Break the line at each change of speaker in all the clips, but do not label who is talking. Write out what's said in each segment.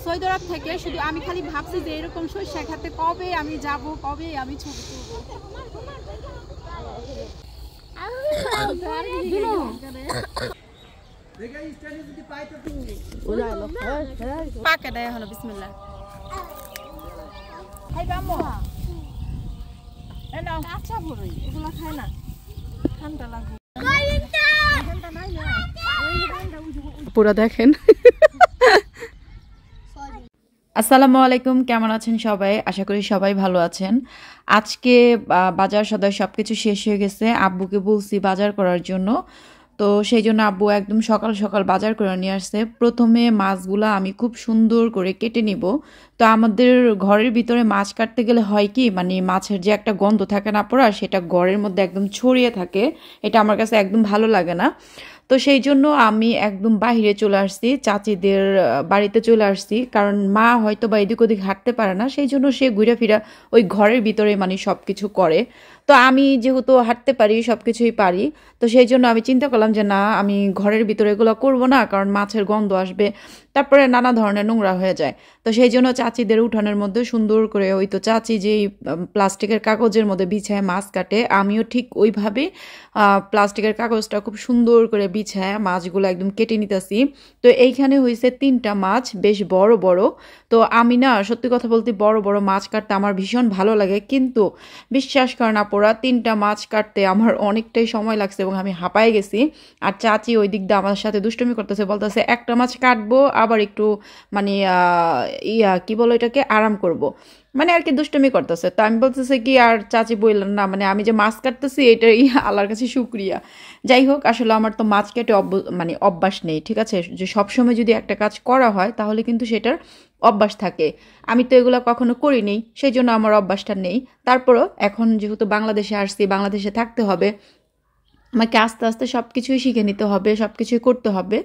Saudi আরব থেকে শুধু আমি খালি ভাবছি যে এরকম সরিষা খেতে কবে আমি যাব, কবে আমি ছবি তুলব। পাকে দেয় হলো বিসমিল্লাহ। আচ্ছা বড়ই এগুলো খায় না, ঠান্ডা লাগবে। পুরো দেখেন। আসসালামু আলাইকুম, কেমন আছেন সবাই? আশা করি সবাই ভালো আছেন। আজকে বাজার সদাই সবকিছু শেষ হয়ে গেছে। আব্বুকে বলছি বাজার করার জন্য, তো সেই জন্য আব্বু একদম সকাল সকাল বাজার করে নিয়ে আসছে। প্রথমে মাছগুলো আমি খুব সুন্দর করে কেটে নিব। তো আমাদের ঘরের ভিতরে মাছ কাটতে গেলে হয় কি, মানে মাছের যে একটা গন্ধ থাকে না পড়া, সেটা ঘরের মধ্যে একদম ছড়িয়ে থাকে। এটা আমার কাছে একদম ভালো লাগে না। তো সেই জন্য আমি একদম বাহিরে চলে আসছি, চাচিদের বাড়িতে চলে আসছি। কারণ মা হয়তো বা এদিক ওদিক হাঁটতে পারে না, সেই জন্য সে ঘুরে ফিরা ওই ঘরের ভিতরে মানে সব কিছু করে। তো আমি যেহেতু হাঁটতে পারি, সব কিছুই পারি, তো সেই জন্য আমি চিন্তা করলাম যে না, আমি ঘরের ভিতরে এগুলো করবো না, কারণ মাছের গন্ধ আসবে, তারপরে নানা ধরনের নোংরা হয়ে যায়। তো সেই জন্য চাচিদের উঠানের মধ্যে সুন্দর করে, ওই তো চাচি যেই প্লাস্টিকের কাগজের মধ্যে বিছায় মাছ কাটে, আমিও ঠিক ওইভাবে প্লাস্টিকের কাগজটা খুব সুন্দর করে বিছায় মাছগুলো একদম কেটে নিতেছি। তো এইখানে হয়েছে 3টা মাছ, বেশ বড় বড়। তো আমি না, সত্যি কথা বলতে বড় বড় মাছ কাটতে আমার ভীষণ ভালো লাগে, কিন্তু বিশ্বাস করে না পোড়া, 3টা মাছ কাটতে আমার অনেকটাই সময় লাগছে এবং আমি হাঁপায় গেছি। আর চাচি ওই দিক দিয়ে আমার সাথে দুষ্টুমি করতেছে, বলতেছে একটা মাছ কাটবো আবার একটু মানে কি বলো এটাকে, আরাম করব, মানে আর কি দুষ্টুমি করতেছে। তো আমি বলতেছে কি, আর চাচি বললেন না, মানে আমি যে মাছ কাটতেছি এটাই আল্লাহর কাছে শুক্রিয়া। যাই হোক, আসলে আমার তো মাছ কেটে মানে অভ্যাস নেই, ঠিক আছে? যে সবসময় যদি একটা কাজ করা হয় তাহলে কিন্তু সেটার অভ্যাস থাকে। আমি তো এগুলো কখনো করিনি, সেই জন্য আমার অভ্যাসটা নেই। তারপরও এখন যেহেতু বাংলাদেশে আসছি, বাংলাদেশে থাকতে হবে, আমাকে আস্তে আস্তে সব কিছুই শিখে নিতে হবে, সব কিছুই করতে হবে।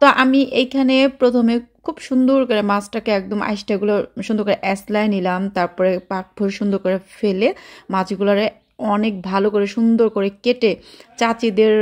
তো আমি এইখানে প্রথমে খুব সুন্দর করে মাছটাকে একদম আইসটাগুলো সুন্দর করে এসলায় নিলাম, তারপরে পাকফোড় সুন্দর করে ফেলে মাছগুলোরে অনেক ভালো করে সুন্দর করে কেটে চাচিদের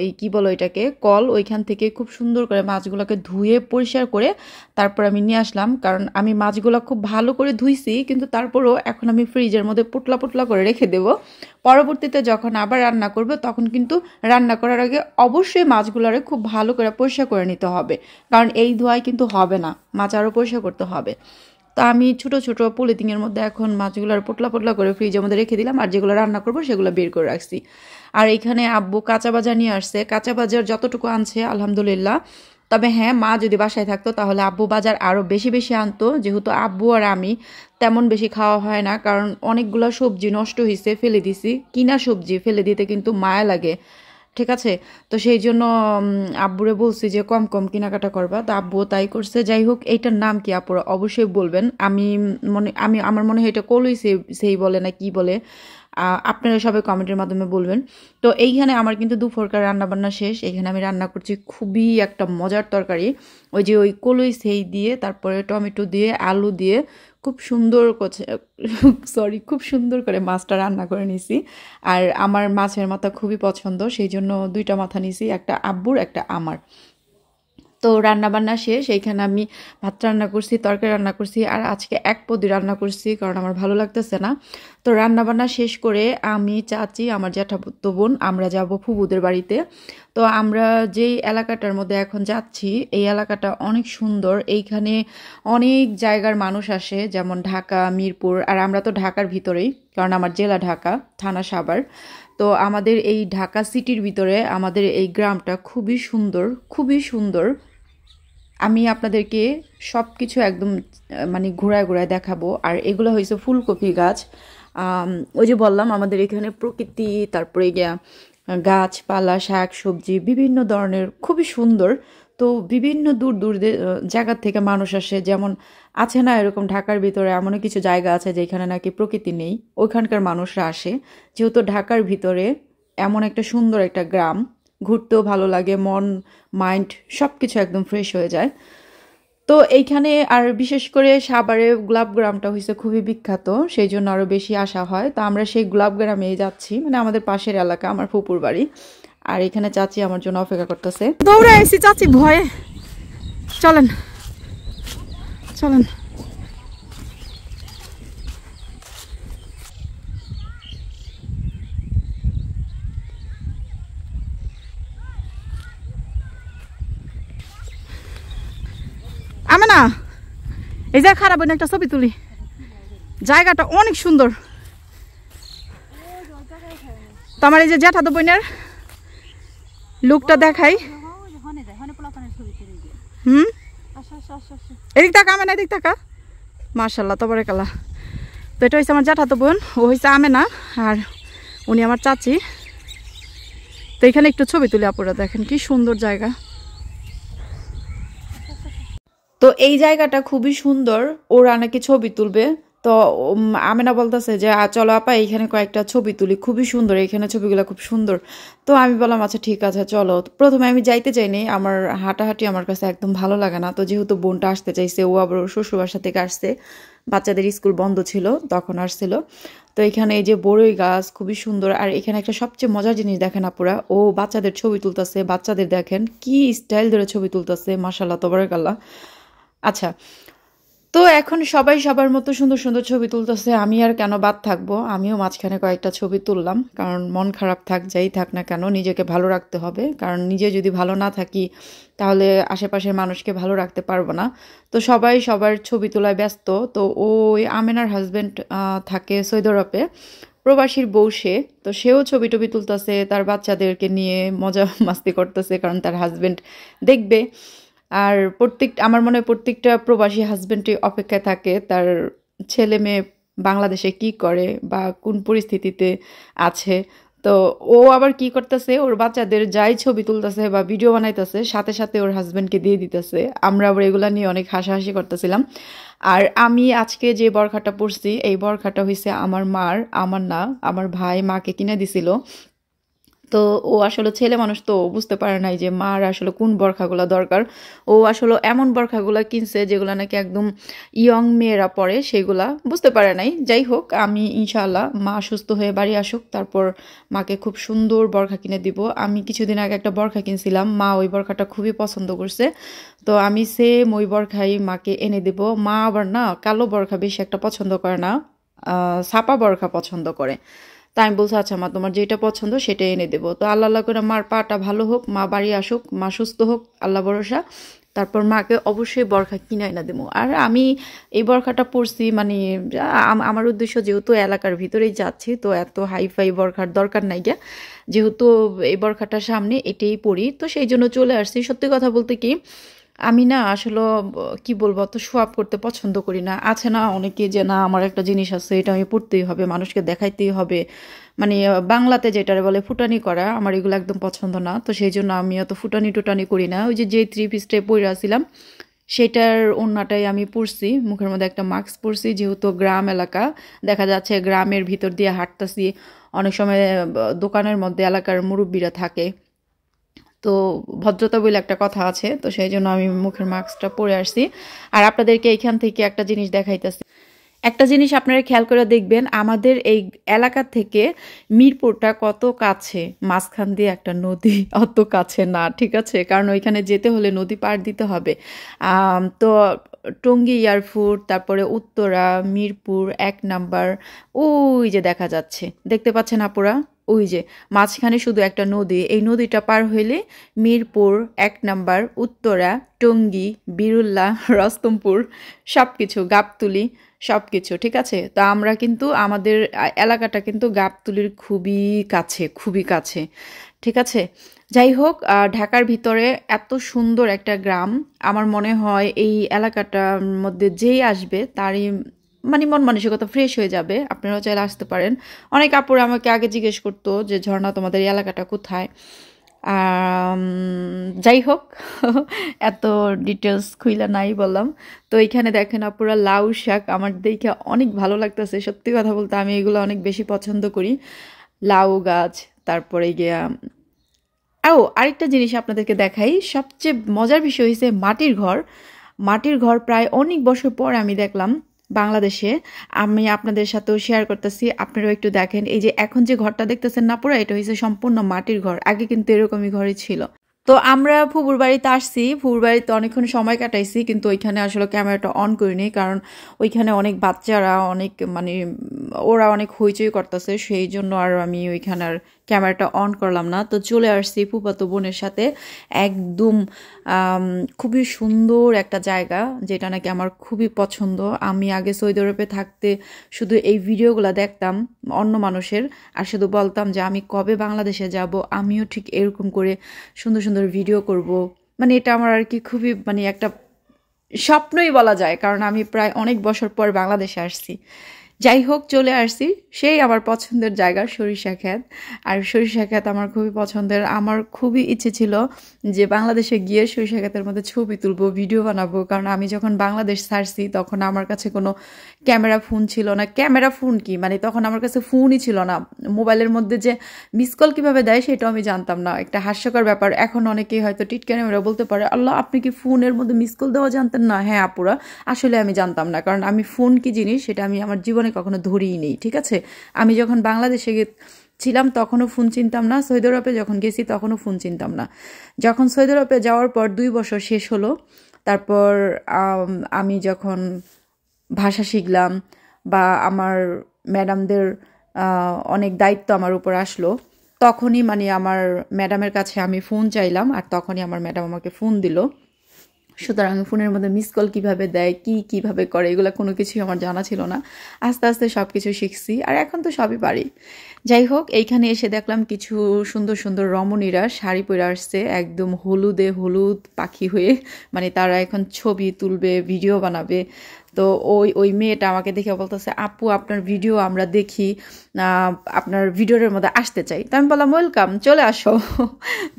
এই কি বলো এটাকে, কল, ওইখান থেকে খুব সুন্দর করে মাছগুলোকে ধুয়ে পরিষ্কার করে তারপর আমি নিয়ে আসলাম। কারণ আমি মাছগুলো খুব ভালো করে ধুইছি, কিন্তু তারপরও এখন আমি ফ্রিজের মধ্যে পুটলা পুটলা করে রেখে দেব। পরবর্তীতে যখন আবার রান্না করব তখন কিন্তু রান্না করার আগে অবশ্যই মাছগুলোরে খুব ভালো করে পরিষ্কার করে নিতে হবে, কারণ এই ধোয়ায় কিন্তু হবে না, মাছ আরও পরিষ্কার করতে হবে। তো আমি ছোট ছোট পলিথিনের মধ্যে এখন মাছগুলোর পোটলা পোটলা করে ফ্রিজের মধ্যে রেখে দিলাম, আর যেগুলো রান্না করবো সেগুলো বের করে রাখছি। আর এখানে আব্বু কাঁচা বাজার নিয়ে আসছে, কাঁচা বাজার যতটুকু আনছে আলহামদুলিল্লাহ। তবে হ্যাঁ, মা যদি বাসায় থাকতো তাহলে আব্বু বাজার আরও বেশি বেশি আনতো, যেহেতু আব্বু আর আমি তেমন বেশি খাওয়া হয় না, কারণ অনেকগুলো সবজি নষ্ট হয়েছে, ফেলে দিছি। কিনা সবজি ফেলে দিতে কিন্তু মায়া লাগে, ঠিক আছে? তো সেই জন্য আব্বুরে বলছি যে কম কম কেনাকাটা করবা, তো আব্বুও তাই করছে। যাই হোক, এইটার নাম কি আপুরা অবশ্যই বলবেন। আমার মনে হয় এটা কলই সেই বলে না কি বলে, আপনারা সবাই কমেন্টের মাধ্যমে বলবেন। তো এইখানে আমার কিন্তু দুপুরকার রান্নাবান্না শেষ। এখানে আমি রান্না করছি খুবই একটা মজার তরকারি, ওই যে ওই কলই সেই দিয়ে, তারপরে টমেটো দিয়ে, আলু দিয়ে খুব সুন্দর খুব সুন্দর করে মাছটা রান্না করে নিছি। আর আমার মাছের মাথা খুবই পছন্দ, সেই জন্য 2টা মাথা নিছি, একটা আব্বুর একটা আমার। তো রান্না বান্না শেষ, এইখানে আমি ভাত রান্না করছি, তরকারি রান্না করছি, আর আজকে এক পদ রান্না করছি কারণ আমার ভালো লাগতেছে না। তো রান্না বান্না শেষ করে আমি, চাচি, আমার জ্যাঠাতো বোন আমরা যাব ফুবুদের বাড়িতে। তো আমরা যেই এলাকাটার মধ্যে এখন যাচ্ছি, এই এলাকাটা অনেক সুন্দর। এইখানে অনেক জায়গার মানুষ আসে, যেমন ঢাকা, মিরপুর, আর আমরা তো ঢাকার ভিতরেই, কারণ আমার জেলা ঢাকা, থানা সাভার। তো আমাদের এই ঢাকা সিটির ভিতরে আমাদের এই গ্রামটা খুবই সুন্দর, খুবই সুন্দর। আমি আপনাদেরকে সব কিছু একদম মানে ঘোরায় ঘোরায় দেখাবো। আর এগুলো হয়েছে ফুলকপি গাছ। ওই যে বললাম আমাদের এখানে প্রকৃতি, তারপরে গাছপালা, শাক সবজি বিভিন্ন ধরনের, খুবই সুন্দর। তো বিভিন্ন দূর দূর জায়গা থেকে মানুষ আসে, যেমন আছে না এরকম ঢাকার ভিতরে এমনও কিছু জায়গা আছে যেখানে নাকি প্রকৃতি নেই, ওইখানকার মানুষরা আসে। যেহেতু ঢাকার ভিতরে এমন একটা সুন্দর একটা গ্রাম, ঘুরতেও ভালো লাগে, মন মাইন্ড সব কিছু একদম ফ্রেশ হয়ে যায়। তো এইখানে আর বিশেষ করে সাভারে গোলাপ গ্রামটা হয়েছে খুবই বিখ্যাত, সেই জন্য আরও বেশি আসা হয়। তো আমরা সেই গোলাপ গ্রামে যাচ্ছি, মানে আমাদের পাশের এলাকা, আমার ফুপুর বাড়ি। আর এখানে চাচি আমার জন্য অপেক্ষা করতেছে। দৌড়ে এসেছি চাচি ভয়ে, চলেন।
চলেন। আমি না এই যে খারাপ একটা ছবি তুলি, জায়গাটা অনেক সুন্দর। তোমার এই যে জ্যাঠাতো বোনের লুকটা দেখাই। এদিক টাকা আমেনা, এদিক টাকা। মাশাল্লাহ তাবারাকাল্লাহ। তো এটা হচ্ছে আমার জ্যাঠাতো বোন, ও হচ্ছে আমেনা, আর উনি আমার চাচি। তো এখানে একটু ছবি তুলি আপুরা, দেখেন কি সুন্দর জায়গা।
তো এই জায়গাটা খুবই সুন্দর, ওরা নাকি ছবি তুলবে। তো আমেনা বলতেছে যে চলো আপা এইখানে কয়েকটা ছবি তুলি, খুবই সুন্দর এখানে ছবিগুলো, খুব সুন্দর। তো আমি বললাম আচ্ছা ঠিক আছে চলো। প্রথমে আমি যাইতে চাইনি, আমার হাঁটাহাঁটি আমার কাছে একদম ভালো লাগে না। তো যেহেতু বোনটা আসতে চাইছে, ও আবার ওর শ্বশুর বাসা থেকে আসছে, বাচ্চাদের স্কুল বন্ধ ছিল তখন আসছিল। তো এখানে এই যে বড়ই গাছ খুবই সুন্দর। আর এখানে একটা সবচেয়ে মজার জিনিস দেখেন আপুরা, ও বাচ্চাদের ছবি তুলতেছে, বাচ্চাদের দেখেন কি স্টাইল ধরে ছবি তুলতেছে, মাশাল্লাহ তাবারাকাল্লাহ। আচ্ছা, তো এখন সবাই সবার মতো সুন্দর সুন্দর ছবি তুলতেছে, আমি আর কেন বাদ থাকবো, আমিও মাঝখানে কয়েকটা ছবি তুললাম। কারণ মন খারাপ থাক যাই থাক না কেন, নিজেকে ভালো রাখতে হবে। কারণ নিজে যদি ভালো না থাকি তাহলে আশেপাশের মানুষকে ভালো রাখতে পারবো না। তো সবাই সবার ছবি তোলায় ব্যস্ত। তো ওই আমেনার হাজব্যান্ড থাকে সৌদি আরবে, প্রবাসীর বউ সে। তো সেও ছবি টবি তুলতেছে, তার বাচ্চাদেরকে নিয়ে মজা মাস্তি করতেছে, কারণ তার হাজব্যান্ড দেখবে। আর আমার মনে হয় প্রত্যেকটা প্রবাসী হাজবেন্ডই অপেক্ষায় থাকে তার ছেলে মেয়ে বাংলাদেশে কি করে বা কোন পরিস্থিতিতে আছে। তো ও আবার কি করতেছে, ওর বাচ্চাদের যাই ছবি তুলতেছে বা ভিডিও বানাইতেছে, সাথে সাথে ওর হাজবেন্ডকে দিয়ে দিতেছে। আমরা আবার এগুলা নিয়ে অনেক হাসাহাসি করতেছিলাম। আর আমি আজকে যে বরখাটা পরছি, এই বরখাটা হয়েছে আমার মার, আমার না, আমার ভাই মাকে কিনে দিছিল। তো ও আসলে ছেলে মানুষ, তো বুঝতে পারে নাই যে মার আসলে কোন বরখাগুলো দরকার। ও আসলে এমন বরখাগুলো কিনছে যেগুলো নাকি একদম ইয়ং মেয়েরা পরে, সেগুলা বুঝতে পারে নাই। যাই হোক, আমি ইনশাআল্লাহ মা সুস্থ হয়ে বাড়ি আসুক তারপর মাকে খুব সুন্দর বরখা কিনে দিব। আমি কিছুদিন আগে একটা বরখা কিনছিলাম, মা ওই বরখাটা খুবই পছন্দ করছে। তো আমি সেম ওই বরখাই মাকে এনে দেব। মা আবার না কালো বরখা বেশি একটা পছন্দ করে না, ছাপা বরখা পছন্দ করে। তাই আমি বলছি আচ্ছা মা তোমার যেটা পছন্দ সেটাই এনে দেবো। তো আল্লাহ আল্লাহ করে মার পাটা ভালো হোক, মা বাড়ি আসুক, মা সুস্থ হোক, আল্লাহ ভরসা। তারপর মাকে অবশ্যই বরখা কিনে এনে দেবো। আর আমি এই বরখাটা পরছি মানে আমার উদ্দেশ্য, যেহেতু এলাকার ভিতরেই যাচ্ছি, তো এত হাইফাই বরখার দরকার নাই গে। যেহেতু এই বরখাটার সামনে এটাই পরি, তো সেই জন্য চলে আসছি। সত্যি কথা বলতে কি, আমি না আসলে কি বলবো, অত শো আপ করতে পছন্দ করি না। আছে না অনেকে যে না আমার একটা জিনিস আছে, এটা আমি পড়তেই হবে, মানুষকে দেখাইতেই হবে, মানে বাংলাতে যেটা বলে ফুটানি করা, আমার এগুলো একদম পছন্দ না। তো সেই জন্য আমি অত ফুটানি টুটানি করি না। ওই যে থ্রি পিসটাই পরে আসছিলাম, সেটার ওড়নাটাই আমি পরছি, মুখের মধ্যে একটা মাস্ক পরছি। যেহেতু গ্রাম এলাকা, দেখা যাচ্ছে গ্রামের ভিতর দিয়ে হাঁটতেছি, অনেক সময় দোকানের মধ্যে এলাকার মুরব্বীরা থাকে, তো ভদ্রতা বলে একটা কথা আছে। তো সেই জন্য আমি মুখের মাস্কটা পরে আসছি। আর আপনাদেরকে এইখান থেকে একটা জিনিস দেখাইতেছি। একটা জিনিস আপনারা খেয়াল করে দেখবেন, আমাদের এই এলাকা থেকে মিরপুরটা কত কাছে, মাঝখান দিয়ে একটা নদী, অত কাছে না, ঠিক আছে? কারণ ওইখানে যেতে হলে নদী পার দিতে হবে। তো টঙ্গী এয়ারপোর্ট, তারপরে উত্তরা, মিরপুর 1 নাম্বার, ওই যে দেখা যাচ্ছে, দেখতে পাচ্ছেন আপুরা, ওই যে মাঝখানে শুধু একটা নদী। এই নদীটা পার হইলে মিরপুর 1 নাম্বার, উত্তরা, টঙ্গী, বীরুল্লাহ, রস্তমপুর, সব কিছু, গাবতুলি, সব কিছু, ঠিক আছে? তো আমরা কিন্তু আমাদের এলাকাটা কিন্তু গাবতুলির খুবই কাছে, খুবই কাছে, ঠিক আছে? যাই হোক, ঢাকার ভিতরে এত সুন্দর একটা গ্রাম, আমার মনে হয় এই এলাকাটার মধ্যে যেই আসবে তারই মানে মন মানসিকতা ফ্রেশ হয়ে যাবে। আপনারাও চাইলে আসতে পারেন। অনেক আপুরা আমাকে আগে জিজ্ঞেস করতো যে ঝর্ণা তোমাদের এই এলাকাটা কোথায়। যাই হোক, এত ডিটেলস খুইলা নাই বললাম। তো এইখানে দেখেন আপুরা লাউ শাক, আমার দেখে অনেক ভালো লাগতেছে। সত্যি কথা বলতে আমি এগুলো অনেক বেশি পছন্দ করি, লাউ গাছ। তারপরে গিয়া আরেকটা জিনিস আপনাদেরকে দেখাই, সবচেয়ে মজার বিষয় হয়েছে মাটির ঘর। মাটির ঘর প্রায় অনেক বছর পর আমি দেখলাম বাংলাদেশে। আমি আপনাদের সাথেও শেয়ার করতেছি, আপনারাও একটু দেখেন। এই যে এখন যে ঘরটা দেখতেছেন না পুরো, এটা হচ্ছে সম্পূর্ণ মাটির ঘর। আগে কিন্তু এরকমই ঘরই ছিল। তো আমরা ফুপুর বাড়িতে আসছি, ফুপুর বাড়িতে অনেকক্ষণ সময় কাটাইছি, কিন্তু ওইখানে আসলে ক্যামেরাটা অন করিনি, কারণ ওইখানে অনেক বাচ্চারা অনেক মানে ওরা অনেক হইচই করতেছে, সেই জন্য আর আমি ওইখানে আর ক্যামেরাটা অন করলাম না। তো চলে আসছি ফুফাতো বোনের সাথে একদম খুবই সুন্দর একটা জায়গা, যেটা নাকি আমার খুবই পছন্দ। আমি আগে সৌদি আরবে থাকতে শুধু এই ভিডিওগুলো দেখতাম অন্য মানুষের, আর শুধু বলতাম যে আমি কবে বাংলাদেশে যাব, আমিও ঠিক এরকম করে সুন্দর সুন্দর ভিডিও করব। মানে এটা আমার আর কি খুবই মানে একটা স্বপ্নই বলা যায়, কারণ আমি প্রায় অনেক বছর পর বাংলাদেশে আসছি। যাই হোক, চলে আসছি সেই আমার পছন্দের জায়গা সরিষা ক্ষেত। আর সরিষা ক্ষেত আমার খুবই পছন্দের। আমার খুবই ইচ্ছে ছিল যে বাংলাদেশে গিয়ে সরিষা ক্ষেতের মধ্যে ছবি তুলবো, ভিডিও বানাবো, কারণ আমি যখন বাংলাদেশ ছাড়ছি তখন আমার কাছে কোনো ক্যামেরা ফোন ছিল না। ক্যামেরা ফোন কি মানে, তখন আমার কাছে ফোনই ছিল না। মোবাইলের মধ্যে যে মিস কল কীভাবে দেয় সেটাও আমি জানতাম না, একটা হাস্যকর ব্যাপার। এখন অনেকেই হয়তো টিটকারিরা বলতে পারে, আল্লাহ আপনি কি ফোনের মধ্যে মিস কল দেওয়া জানতেন না? হ্যাঁ আপুরা, আসলে আমি জানতাম না, কারণ আমি ফোন কি জিনিস সেটা আমি আমার জীবনে কখনো ধরিই নেই। ঠিক আছে, আমি যখন বাংলাদেশে ছিলাম তখনও ফোন চিনতাম না, সৌদি আরবে যখন গেছি তখনও ফোন চিনতাম না। যখন সৌদি আরবে যাওয়ার পর 2 বছর শেষ হলো, তারপর আমি যখন ভাষা শিখলাম বা আমার ম্যাডামদের অনেক দায়িত্ব আমার উপর আসলো, তখনই মানে আমার ম্যাডামের কাছে আমি ফোন চাইলাম, আর তখনই আমার ম্যাডাম আমাকে ফোন দিল। সুতরাং ফোনের মধ্যে মিস কল কীভাবে দেয়, কীভাবে করে, এগুলো কোনো কিছুই আমার জানা ছিল না। আস্তে আস্তে সব কিছু শিখছি, আর এখন তো সবই পারি। যাই হোক, এইখানে এসে দেখলাম কিছু সুন্দর সুন্দর রমণীরা শাড়ি পরে আসছে, একদম হলুদে হলুদ পাখি হয়ে, মানে তারা এখন ছবি তুলবে, ভিডিও বানাবে। তো ওই মেয়েটা আমাকে দেখে বলতেছে, আপু আপনার ভিডিও আমরা দেখি, আপনার ভিডিওর মধ্যে আসতে চাই। তো আমি বললাম ওয়েলকাম, চলে আসো।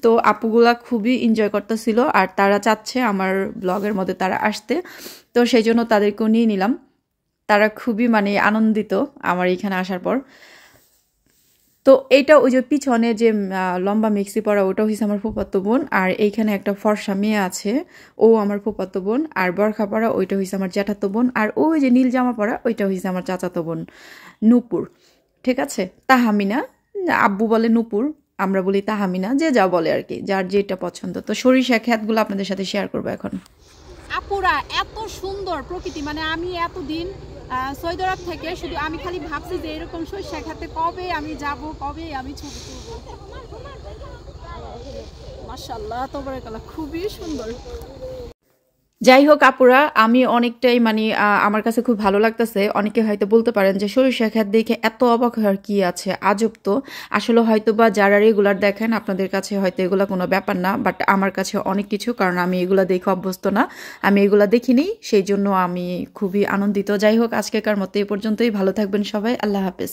তো আপুগুলা খুবই এনজয় করতেছিল, আর তারা চাচ্ছে আমার ব্লগের মধ্যে তারা আসতে, তো সেই জন্য তাদেরকেও নিয়ে নিলাম। তারা খুবই মানে আনন্দিত আমার এখানে আসার পর। তো এইটা ওই যে পিছনে যে লম্বা মিক্সি পরা, ওটা হয়েছে আমার ফুফাতো বোন, আর এইখানে একটা ফর্সা মেয়ে আছে, ও আমার ফুফাতো বোন, আর বরখা পরা ওইটা হয়েছে আমার জ্যাঠাতো বোন, আর ওই যে নীল জামা পরা ওইটা হয়েছে আমার চাচাতো বোন নূপুর। ঠিক আছে, তাহামিনা, আব্বু বলে নূপুর, আমরা বলি তাহামিনা, যে যা বলে আর কি, যার যেটা পছন্দ। তো সরিষা ক্ষেতগুলো আপনাদের সাথে শেয়ার করবো এখন।
আপুরা এত সুন্দর প্রকৃতি, মানে আমি এতদিন সৌদি আরব থেকে শুধু আমি খালি ভাবছি যে এরকম সরিষা খেতে কবে আমি যাব, কবে আমি ছবি তুলবো। মাশাআল্লাহ তাবারাকাল্লাহ, খুবই সুন্দর।
যাই হোক আপুরা, আমি অনেকটাই মানে আমার কাছে খুব ভালো লাগতেছে। অনেকে হয়তো বলতে পারেন যে সরিষা ক্ষেত দেখে এত অবাক হওয়ার কি আছে, আজব তো। আসলে হয়তো বা যারা রেগুলার দেখেন আপনাদের কাছে হয়তো এগুলা কোনো ব্যাপার না, বাট আমার কাছে অনেক কিছু, কারণ আমি এগুলা দেখে অভ্যস্ত না, আমি এগুলা দেখিনি, সেই জন্য আমি খুবই আনন্দিত। যাই হোক, আজকেকার মতো এই পর্যন্তই। ভালো থাকবেন সবাই, আল্লাহ হাফেজ।